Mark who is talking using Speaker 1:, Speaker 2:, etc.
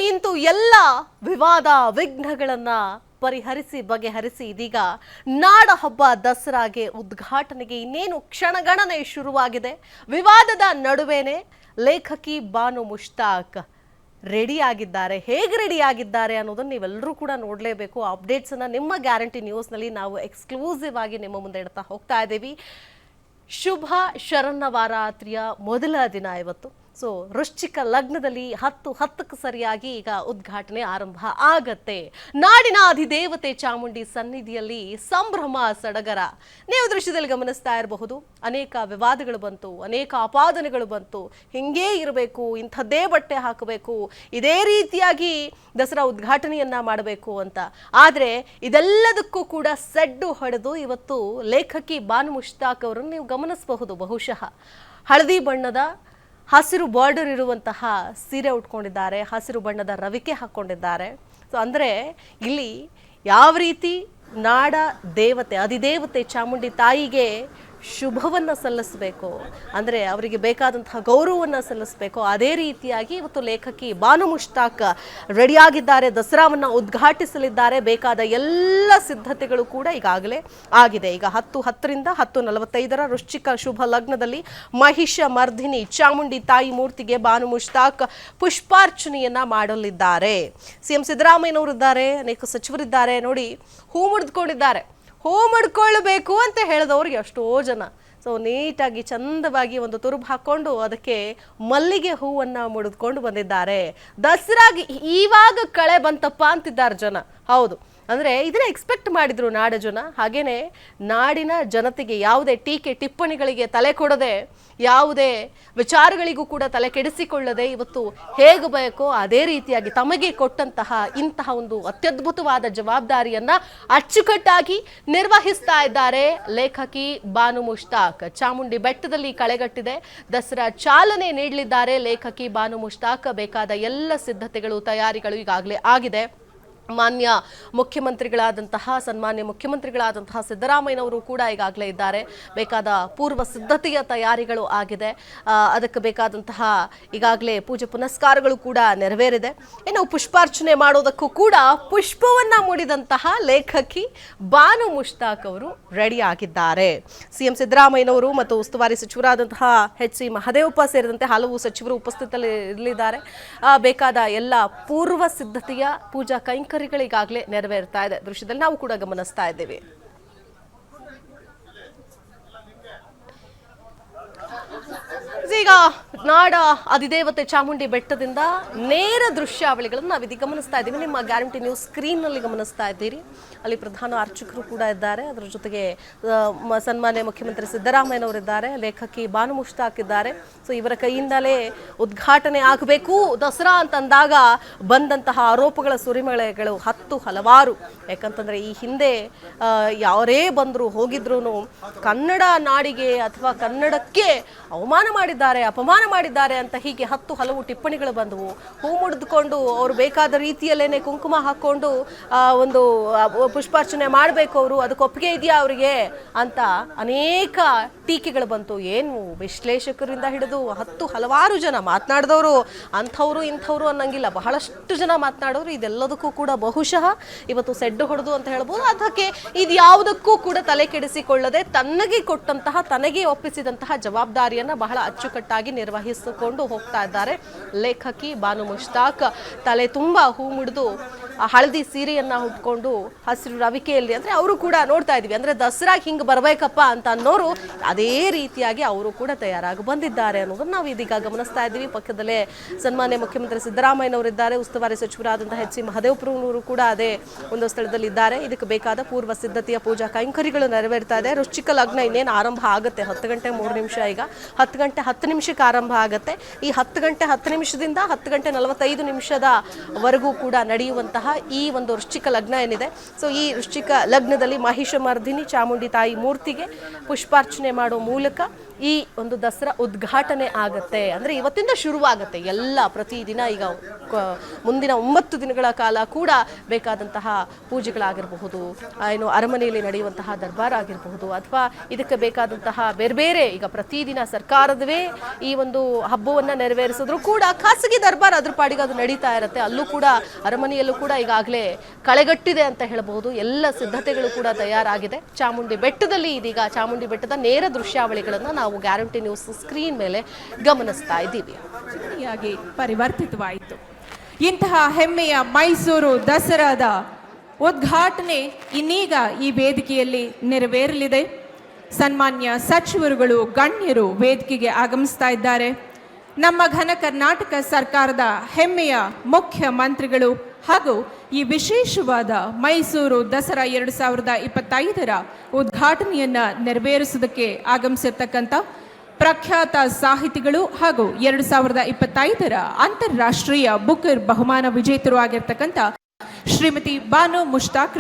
Speaker 1: ಇಂತು ಎಲ್ಲ ವಿವಾದ ವಿಘ್ನಗಳನ್ನ ಪರಿಹರಿಸಿ ಬಗೆಹರಿಸಿ ಇದೀಗ ನಾಡ ಹಬ್ಬ ದಸರಾಗೆ ಉದ್ಘಾಟನೆಗೆ ಇನ್ನೇನು ಕ್ಷಣಗಣನೆ ಶುರುವಾಗಿದೆ. ವಿವಾದದ ನಡುವೆನೆ ಲೇಖಕಿ ಬಾನು ಮುಷ್ತಾಕ್ ರೆಡಿ ಆಗಿದ್ದಾರೆ. ಹೇಗೆ ರೆಡಿ ಆಗಿದ್ದಾರೆ ಅನ್ನೋದನ್ನ ನೀವೆಲ್ಲರೂ ಕೂಡ ನೋಡಲೇಬೇಕು. ಅಪ್ಡೇಟ್ಸ್ ಅನ್ನ ನಿಮ್ಮ ಗ್ಯಾರಂಟಿ ನ್ಯೂಸ್ನಲ್ಲಿ ನಾವು ಎಕ್ಸ್ಕ್ಲೂಸಿವ್ ಆಗಿ ನಿಮ್ಮ ಮುಂದೆ ಇಡ್ತಾ ಹೋಗ್ತಾ ಇದ್ದೀವಿ. ಶುಭ ಶರನ್ನವರಾತ್ರಿಯ ಮೊದಲ ದಿನ ಇವತ್ತು. ಸೊ ವೃಶ್ಚಿಕ ಲಗ್ನದಲ್ಲಿ 10:10ಕ್ಕೆ ಸರಿಯಾಗಿ ಈಗ ಉದ್ಘಾಟನೆ ಆರಂಭ ಆಗತ್ತೆ. ನಾಡಿನ ಅಧಿದೇವತೆ ಚಾಮುಂಡಿ ಸನ್ನಿಧಿಯಲ್ಲಿ ಸಂಭ್ರಮ ಸಡಗರ ನೀವು ದೃಶ್ಯದಲ್ಲಿ ಗಮನಿಸ್ತಾ ಇರಬಹುದು. ಅನೇಕ ವಿವಾದಗಳು ಬಂತು, ಅನೇಕ ಆಪಾದನೆಗಳು ಬಂತು. ಹಿಂಗೇ ಇರಬೇಕು, ಇಂಥದ್ದೇ ಬಟ್ಟೆ ಹಾಕಬೇಕು, ಇದೇ ರೀತಿಯಾಗಿ ದಸರಾ ಉದ್ಘಾಟನೆಯನ್ನ ಮಾಡಬೇಕು ಅಂತ. ಆದರೆ ಇದೆಲ್ಲದಕ್ಕೂ ಕೂಡ ಸೆಡ್ಡು ಹೊಡೆದು ಇವತ್ತು ಲೇಖಕಿ ಬಾನು ಮುಷ್ತಾಕ್ ಅವರನ್ನು ನೀವು ಗಮನಿಸಬಹುದು. ಬಹುಶಃ ಹಳದಿ ಬಣ್ಣದ ಹಸಿರು ಬಾರ್ಡರ್ ಇರುವಂತಹ ಸೀರೆ ಉಟ್ಕೊಂಡಿದ್ದಾರೆ, ಹಸಿರು ಬಣ್ಣದ ರವಿಕೆ ಹಾಕ್ಕೊಂಡಿದ್ದಾರೆ. ಸೊ ಅಂದರೆ ಇಲ್ಲಿ ಯಾವ ರೀತಿ ನಾಡ ದೇವತೆ ಅಧಿದೇವತೆ ಚಾಮುಂಡಿ ತಾಯಿಗೆ ಶುಭವನ್ನು ಸಲ್ಲಿಸಬೇಕು, ಅಂದರೆ ಅವರಿಗೆ ಬೇಕಾದಂತಹ ಗೌರವವನ್ನು ಸಲ್ಲಿಸಬೇಕು, ಅದೇ ರೀತಿಯಾಗಿ ಇವತ್ತು ಲೇಖಕಿ ಬಾನು ಮುಷ್ತಾಕ್ ರೆಡಿಯಾಗಿದ್ದಾರೆ. ದಸರಾವನ್ನು ಉದ್ಘಾಟಿಸಲಿದ್ದಾರೆ. ಬೇಕಾದ ಎಲ್ಲ ಸಿದ್ಧತೆಗಳು ಕೂಡ ಈಗಾಗಲೇ ಆಗಿದೆ. ಈಗ 10:10ರಿಂದ 10:45 ವೃಶ್ಚಿಕ ಶುಭ ಲಗ್ನದಲ್ಲಿ ಮಹಿಷ ಮರ್ಧಿನಿ ಚಾಮುಂಡಿ ತಾಯಿ ಮೂರ್ತಿಗೆ ಬಾನು ಮುಷ್ತಾಕ್ ಪುಷ್ಪಾರ್ಚನೆಯನ್ನ ಮಾಡಲಿದ್ದಾರೆ. ಸಿಎಂ ಸಿದ್ದರಾಮಯ್ಯನವರಿದ್ದಾರೆ, ಅನೇಕ ಸಚಿವರಿದ್ದಾರೆ. ನೋಡಿ, ಹೂ ಮುಡಿದುಕೊಂಡಿದ್ದಾರೆ. ಹೂ ಮುಡ್ಕೊಳ್ಬೇಕು ಅಂತ ಹೇಳಿದವ್ರಿಗೆ ಎಷ್ಟೋ ಜನ. ಸೊ ನೀಟಾಗಿ ಚಂದವಾಗಿ ಒಂದು ತುರುಬು ಹಾಕ್ಕೊಂಡು ಅದಕ್ಕೆ ಮಲ್ಲಿಗೆ ಹೂವನ್ನು ಮುಡಿದುಕೊಂಡು ಬಂದಿದ್ದಾರೆ. ದಸರಾಗಿ ಇವಾಗ ಕಳೆ ಬಂತಪ್ಪ ಅಂತಿದ್ದಾರೆ ಜನ. ಹೌದು, ಅಂದರೆ ಇದನ್ನ ಎಕ್ಸ್ಪೆಕ್ಟ್ ಮಾಡಿದ್ರು ನಾಡ ಜನ. ಹಾಗೇನೆ ನಾಡಿನ ಜನತೆಗೆ ಯಾವುದೇ ಟೀಕೆ ಟಿಪ್ಪಣಿಗಳಿಗೆ ತಲೆ ಕೊಡದೆ, ಯಾವುದೇ ವಿಚಾರಗಳಿಗೂ ಕೂಡ ತಲೆ ಕೆಡಿಸಿಕೊಳ್ಳದೆ ಇವತ್ತು ಹೇಗೆ ಬೇಕೋ ಅದೇ ರೀತಿಯಾಗಿ ತಮಗೆ ಕೊಟ್ಟಂತಹ ಇಂತಹ ಒಂದು ಅತ್ಯದ್ಭುತವಾದ ಜವಾಬ್ದಾರಿಯನ್ನ ಅಚ್ಚುಕಟ್ಟಾಗಿ ನಿರ್ವಹಿಸ್ತಾ ಇದ್ದಾರೆ ಲೇಖಕಿ ಬಾನು ಮುಷ್ತಾಕ್. ಚಾಮುಂಡಿ ಬೆಟ್ಟದಲ್ಲಿ ಕಳೆಗಟ್ಟಿದೆ. ದಸರಾ ಚಾಲನೆ ನೀಡಲಿದ್ದಾರೆ ಲೇಖಕಿ ಬಾನು ಮುಷ್ತಾಕ್. ಬೇಕಾದ ಎಲ್ಲ ಸಿದ್ಧತೆಗಳು ತಯಾರಿಗಳು ಈಗಾಗಲೇ ಆಗಿದೆ. ಮಾನ್ಯ ಮುಖ್ಯಮಂತ್ರಿಗಳಾದಂತಹ ಸನ್ಮಾನ್ಯ ಮುಖ್ಯಮಂತ್ರಿಗಳಾದಂತಹ ಸಿದ್ದರಾಮಯ್ಯನವರು ಕೂಡ ಈಗಾಗಲೇ ಇದ್ದಾರೆ. ಬೇಕಾದ ಪೂರ್ವ ಸಿದ್ಧತೆಯ ತಯಾರಿಗಳು ಆಗಿದೆ. ಅದಕ್ಕೆ ಬೇಕಾದಂತಹ ಈಗಾಗಲೇ ಪೂಜೆ ಪುನಸ್ಕಾರಗಳು ಕೂಡ ನೆರವೇರಿದೆ. ಇನ್ನು ಪುಷ್ಪಾರ್ಚನೆ ಮಾಡೋದಕ್ಕೂ ಕೂಡ ಪುಷ್ಪವನ್ನ ಮುಡಿದಂತಹ ಲೇಖಕಿ ಬಾನು ಮುಷ್ತಾಕ್ ಅವರು ರೆಡಿ ಆಗಿದ್ದಾರೆ. ಸಿಎಂ ಸಿದ್ದರಾಮಯ್ಯನವರು ಮತ್ತು ಉಸ್ತುವಾರಿ ಸಚಿವರಾದಂತಹ ಎಚ್ ಸಿ ಮಹದೇವಪ್ಪ ಸೇರಿದಂತೆ ಹಲವು ಸಚಿವರು ಉಪಸ್ಥಿತರಲ್ಲಿ ಇರಲಿದ್ದಾರೆ. ಬೇಕಾದ ಎಲ್ಲ ಪೂರ್ವ ಸಿದ್ಧತೆಯ ಪೂಜಾ ಕೈಂಕರ್ಯಗಳಿಗಾಗಲೇ ನೆರವೇರ್ತಾ ಇದೆ. ದೃಶ್ಯದಲ್ಲಿ ನಾವು ಕೂಡ ಗಮನಿಸ್ತಾ ಇದ್ದೇವೆ. ಈಗ ನಾಡ ಅಧಿದೇವತೆ ಚಾಮುಂಡಿ ಬೆಟ್ಟದಿಂದ ನೇರ ದೃಶ್ಯಾವಳಿಗಳನ್ನು ನಾವಿದೀಗ ಗಮನಿಸ್ತಾ ಇದ್ದೀವಿ. ನಿಮ್ಮ ಗ್ಯಾರಂಟಿ ನ್ಯೂಸ್ ಸ್ಕ್ರೀನ್ನಲ್ಲಿ ಗಮನಿಸ್ತಾ ಇದ್ದೀರಿ. ಅಲ್ಲಿ ಪ್ರಧಾನ ಅರ್ಚಕರು ಕೂಡ ಇದ್ದಾರೆ. ಅದರ ಜೊತೆಗೆ ಸನ್ಮಾನ್ಯ ಮುಖ್ಯಮಂತ್ರಿ ಸಿದ್ದರಾಮಯ್ಯನವರಿದ್ದಾರೆ, ಲೇಖಕಿ ಬಾನು ಮುಷ್ತಾಕ್ ಇದ್ದಾರೆ. ಸೊ ಇವರ ಕೈಯಿಂದಲೇ ಉದ್ಘಾಟನೆ ಆಗಬೇಕು ದಸರಾ ಅಂತಂದಾಗ ಬಂದಂತಹ ಆರೋಪಗಳ ಸುರಿಮಳೆಗಳು ಹಲವಾರು. ಯಾಕಂತಂದ್ರೆ ಈ ಹಿಂದೆ ಯಾರೇ ಬಂದ್ರು ಹೋಗಿದ್ರು ಕನ್ನಡ ನಾಡಿಗೆ ಅಥವಾ ಕನ್ನಡಕ್ಕೆ ಅವಮಾನ ಮಾಡಿದ್ದಾರೆ, ಅಪಮಾನ ಮಾಡಿದ್ದಾರೆ ಅಂತ ಹೀಗೆ ಹಲವು ಟಿಪ್ಪಣಿಗಳು ಬಂದವು. ಹೂ ಮುಡಿದುಕೊಂಡು ಅವರು ಬೇಕಾದ ರೀತಿಯಲ್ಲೇನೆ ಕುಂಕುಮ ಹಾಕೊಂಡು ಒಂದು ಪುಷ್ಪಾರ್ಚನೆ ಮಾಡಬೇಕು, ಅವರು ಅದಕ್ಕೆ ಒಪ್ಪಿಗೆ ಇದೆಯಾ ಅವರಿಗೆ ಅಂತ ಅನೇಕ ಟೀಕೆಗಳು ಬಂತು. ಏನು ವಿಶ್ಲೇಷಕರಿಂದ ಹಿಡಿದು ಹಲವಾರು ಜನ ಮಾತನಾಡಿದವರು, ಅಂಥವ್ರು ಇಂಥವ್ರು ಅನ್ನಂಗಿಲ್ಲ, ಬಹಳಷ್ಟು ಜನ ಮಾತನಾಡೋರು. ಇದೆಲ್ಲದಕ್ಕೂ ಕೂಡ ಬಹುಶಃ ಇವತ್ತು ಸೆಡ್ಡು ಹೊಡೆದು ಅಂತ ಹೇಳ್ಬೋದು. ಅದಕ್ಕೆ ಇದು ಯಾವುದಕ್ಕೂ ಕೂಡ ತಲೆ ಕೆಡಿಸಿಕೊಳ್ಳದೆ ತನಗೆ ಕೊಟ್ಟಂತಹ, ತನಗೆ ಒಪ್ಪಿಸಿದಂತಹ ಜವಾಬ್ದಾರಿಯನ್ನ ಬಹಳ ಅಚ್ಚುಕಟ್ಟಾಗಿ ನಿರ್ವಹಿಸಿಕೊಂಡು ಹೋಗ್ತಾ ಇದ್ದಾರೆ ಲೇಖಕಿ ಬಾನು ಮುಷ್ತಾಕ್. ತಲೆ ತುಂಬಾ ಹೂ ಮುಡಿದು ಹಳದಿ ಸೀರೆಯನ್ನ ಉಟ್ಕೊಂಡು ಹಸಿರು ರವಿಕೆಯಲ್ಲಿ, ಅಂದ್ರೆ ಅವರು ಕೂಡ ನೋಡ್ತಾ ಇದೀವಿ, ಅಂದ್ರೆ ದಸರಾಗೆ ಹಿಂಗೆ ಬರ್ಬೇಕಪ್ಪ ಅಂತ ಅನ್ನೋರು ಅದೇ ರೀತಿಯಾಗಿ ಅವರು ಕೂಡ ತಯಾರಾಗಿ ಬಂದಿದ್ದಾರೆ ಅನ್ನೋದನ್ನ ನಾವು ಇದೀಗ ಗಮನಿಸ್ತಾ ಇದ್ದೀವಿ. ಪಕ್ಕದಲ್ಲೇ ಸನ್ಮಾನ್ಯ ಮುಖ್ಯಮಂತ್ರಿ ಸಿದ್ದರಾಮಯ್ಯನವರಿದ್ದಾರೆ, ಉಸ್ತುವಾರಿ ಸಚಿವರಾದಂತಹ ಎಚ್ ಸಿ ಮಹದೇವಪುರನವರು ಕೂಡ ಅದೇ ಒಂದು ಸ್ಥಳದಲ್ಲಿ ಇದ್ದಾರೆ. ಇದಕ್ಕೆ ಬೇಕಾದ ಪೂರ್ವ ಸಿದ್ಧತೆಯ ಪೂಜಾ ಕೈಂಕರ್ಯಗಳು ನೆರವೇರ್ತಾ ಇದೆ. ವೃಶ್ಚಿಕ ಲಗ್ನ ಇನ್ನೇನು ಆರಂಭ ಆಗುತ್ತೆ. 10 ಗಂಟೆ 3 ನಿಮಿಷ, ಈಗ 10 ಗಂಟೆ 10 ನಿಮಿಷಕ್ಕೆ ಆರಂಭ ಆಗುತ್ತೆ. ಈ 10 ಗಂಟೆ 10 ನಿಮಿಷದಿಂದ 10 ಗಂಟೆ 45 ನಿಮಿಷದವರೆಗೂ ಕೂಡ ನಡೆಯುವಂತಹ ಈ ಒಂದು ವೃಶ್ಚಿಕ ಲಗ್ನ ಏನಿದೆ, ಸೊ ಈ ವೃಶ್ಚಿಕ ಲಗ್ನದಲ್ಲಿ ಮಹಿಷ ಮರ್ಧಿನಿ ಚಾಮುಂಡಿ ತಾಯಿ ಮೂರ್ತಿಗೆ ಪುಷ್ಪಾರ್ಚನೆ ಮಾಡೋ ಮೂಲಕ ಈ ಒಂದು ದಸರಾ ಉದ್ಘಾಟನೆ ಆಗತ್ತೆ ಅಂದ್ರೆ ಇವತ್ತಿಂದ ಶುರುವಾಗತ್ತೆ ಎಲ್ಲ ಪ್ರತಿದಿನ. ಈಗ ಮುಂದಿನ 9 ದಿನಗಳ ಕಾಲ ಕೂಡ ಬೇಕಾದಂತಹ ಪೂಜೆಗಳಾಗಿರಬಹುದು, ಏನು ಅರಮನೆಯಲ್ಲಿ ನಡೆಯುವಂತಹ ದರ್ಬಾರ್ ಆಗಿರಬಹುದು, ಅಥವಾ ಇದಕ್ಕೆ ಬೇಕಾದಂತಹ ಬೇರೆ ಬೇರೆ ಈಗ ಪ್ರತಿದಿನ ಸರ್ಕಾರದವೇ ಈ ಒಂದು ಹಬ್ಬವನ್ನ ನೆರವೇರಿಸಿದ್ರು ಕೂಡ ಖಾಸಗಿ ದರ್ಬಾರ್ ಅದ್ರ ಪಾಡಿಗೆ ಅದು ನಡೀತಾ ಇರುತ್ತೆ. ಅಲ್ಲೂ ಕೂಡ ಅರಮನೆಯಲ್ಲೂ ಕೂಡ ಈಗಾಗಲೇ ಕಳೆಗಟ್ಟಿದೆ ಅಂತ ಹೇಳಬಹುದು. ಎಲ್ಲ ಸಿದ್ಧತೆಗಳು ಕೂಡ ತಯಾರಾಗಿದೆ. ಚಾಮುಂಡಿ ಬೆಟ್ಟದಲ್ಲಿ ಇದೀಗ ಚಾಮುಂಡಿ ಬೆಟ್ಟದ ನೇರ ದೃಶ್ಯಾವಳಿಗಳನ್ನ ನಾವು ಗ್ಯಾರಂಟಿ ನ್ಯೂಸ್ ಸ್ಕ್ರೀನ್ ಮೇಲೆ ಗಮನಿಸ್ತಾ ಇದ್ದೀವಿ.
Speaker 2: ಪರಿವರ್ತಿತವಾಯಿತು. ಇಂತಹ ಹೆಮ್ಮೆಯ ಮೈಸೂರು ದಸರಾದ ಉದ್ಘಾಟನೆ ಇನ್ನೀಗ ಈ ವೇದಿಕೆಯಲ್ಲಿ ನೆರವೇರಲಿದೆ. ಸನ್ಮಾನ್ಯ ಸಚಿವರುಗಳು, ಗಣ್ಯರು ವೇದಿಕೆಗೆ ಆಗಮಿಸ್ತಾ ಇದ್ದಾರೆ. ನಮ್ಮ ಘನ ಕರ್ನಾಟಕ ಸರ್ಕಾರದ ಹೆಮ್ಮೆಯ ಮುಖ್ಯಮಂತ್ರಿಗಳು ಹಾಗೂ ಈ ವಿಶೇಷವಾದ ಮೈಸೂರು ದಸರಾ 2025ರ ಉದ್ಘಾಟನೆಯನ್ನ ನೆರವೇರಿಸುವುದಕ್ಕೆ ಆಗಮಿಸಿರ್ತಕ್ಕಂಥ ಪ್ರಖ್ಯಾತ ಸಾಹಿತಿಗಳು ಹಾಗೂ 2025ರ ಅಂತಾರಾಷ್ಟ್ರೀಯ ಬುಕರ್ ಬಹುಮಾನ ವಿಜೇತರು ಆಗಿರ್ತಕ್ಕಂಥ ಶ್ರೀಮತಿ ಬಾನು ಮುಷ್ತಾಕ್